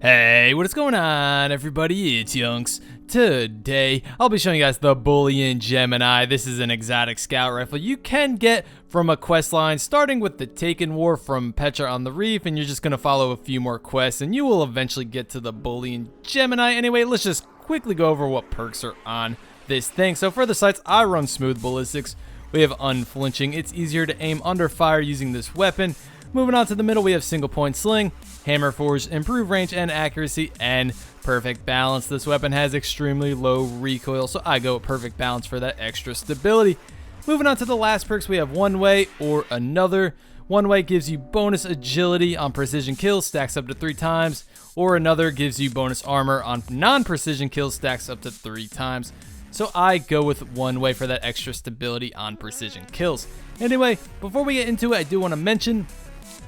Hey, what is going on, everybody? It's YunKs. Today, I'll be showing you guys the Boolean Gemini. This is an exotic scout rifle you can get from a quest line, starting with the Taken War from Petra on the Reef, and you're just going to follow a few more quests, and you will eventually get to the Boolean Gemini. Anyway, let's just quickly go over what perks are on this thing. So for the sights, I run smooth ballistics. We have unflinching. It's easier to aim under fire using this weapon. Moving on to the middle, we have single point sling, hammer forge, improved range and accuracy, and perfect balance. This weapon has extremely low recoil, so I go with perfect balance for that extra stability. Moving on to the last perks, we have one way or another. One way gives you bonus agility on precision kills, stacks up to 3 times, or another gives you bonus armor on non-precision kills, stacks up to 3 times. So I go with one way for that extra stability on precision kills. Anyway, before we get into it, I do want to mention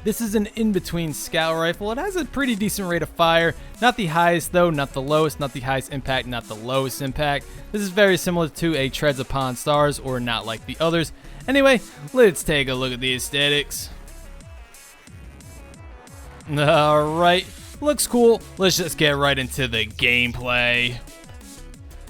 this is an in-between scout rifle. It has a pretty decent rate of fire. Not the highest though, not the lowest, not the highest impact, not the lowest impact. This is very similar to a Treads Upon Stars, or not like the others. Anyway, let's take a look at the aesthetics. Alright, looks cool. Let's just get right into the gameplay.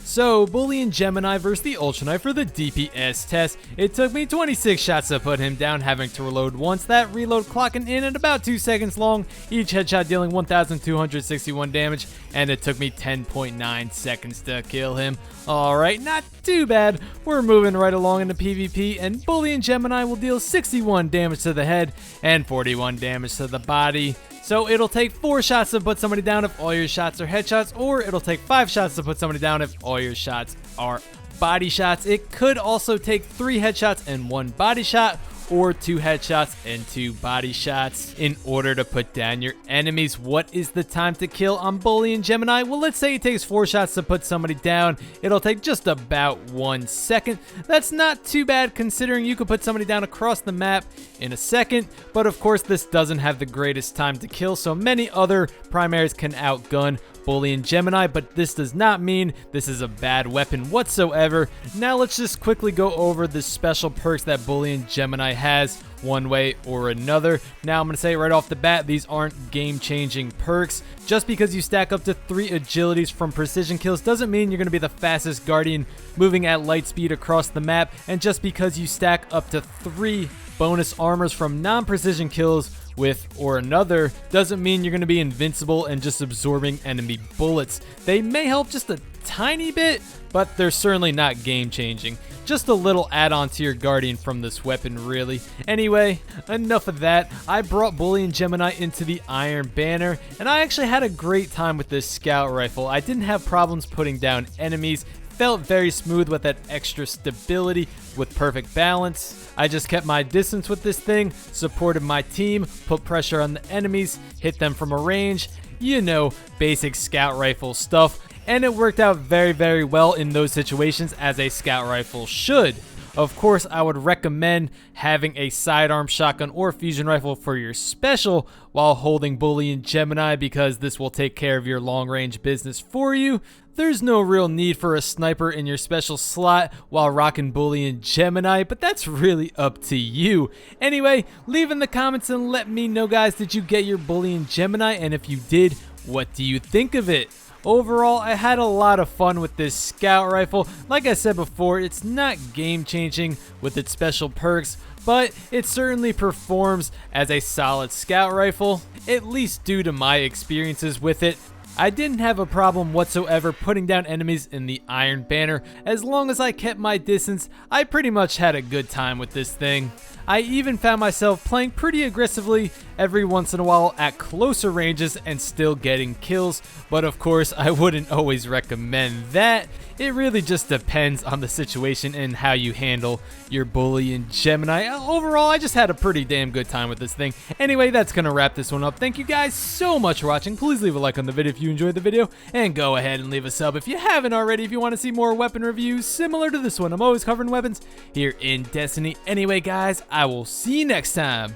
So, Boolean Gemini versus the Ultra Knight for the DPS test. It took me 26 shots to put him down, having to reload once. That reload clocking in at about 2 seconds long, each headshot dealing 1,261 damage, and it took me 10.9 seconds to kill him. Alright, not too bad. We're moving right along into PvP, and Boolean Gemini will deal 61 damage to the head and 41 damage to the body. So it'll take 4 shots to put somebody down if all your shots are headshots, or it'll take 5 shots to put somebody down if all your shots are body shots. It could also take 3 headshots and 1 body shot, or 2 headshots and 2 body shots in order to put down your enemies. What is the time to kill on Boolean Gemini? Well, let's say it takes 4 shots to put somebody down. It'll take just about 1 second. That's not too bad considering you could put somebody down across the map in a second, but of course this doesn't have the greatest time to kill, so many other primaries can outgun Boolean Gemini, but this does not mean this is a bad weapon whatsoever. Now let's just quickly go over the special perks that Boolean Gemini has, one way or another. Now I'm going to say right off the bat, these aren't game-changing perks. Just because you stack up to 3 agilities from precision kills doesn't mean you're going to be the fastest guardian moving at light speed across the map, and just because you stack up to 3 bonus armors from non-precision kills with or another doesn't mean you're going to be invincible and just absorbing enemy bullets. They may help just a tiny bit, but they're certainly not game-changing. Just a little add-on to your guardian from this weapon, really. Anyway, enough of that. I brought Boolean Gemini into the Iron Banner, and I actually had a great time with this scout rifle. I didn't have problems putting down enemies. Felt very smooth with that extra stability with perfect balance. I just kept my distance with this thing, supported my team, put pressure on the enemies, hit them from a range, you know, basic scout rifle stuff, and it worked out very, very well in those situations, as a scout rifle should. Of course, I would recommend having a sidearm shotgun or fusion rifle for your special while holding Boolean Gemini, because this will take care of your long-range business for you. There's no real need for a sniper in your special slot while rocking Boolean Gemini, but that's really up to you. Anyway, leave in the comments and let me know, guys, did you get your Boolean Gemini? And if you did, what do you think of it? Overall, I had a lot of fun with this scout rifle. Like I said before, it's not game-changing with its special perks, but it certainly performs as a solid scout rifle, at least due to my experiences with it. I didn't have a problem whatsoever putting down enemies in the Iron Banner. As long as I kept my distance, I pretty much had a good time with this thing. I even found myself playing pretty aggressively every once in a while at closer ranges and still getting kills, but of course I wouldn't always recommend that. It really just depends on the situation and how you handle your Boolean Gemini. Overall, I just had a pretty damn good time with this thing. Anyway, that's gonna wrap this one up. Thank you guys so much for watching. Please leave a like on the video if you enjoyed the video, and go ahead and leave a sub if you haven't already if you want to see more weapon reviews similar to this one. I'm always covering weapons here in Destiny. Anyway, guys, I will see you next time.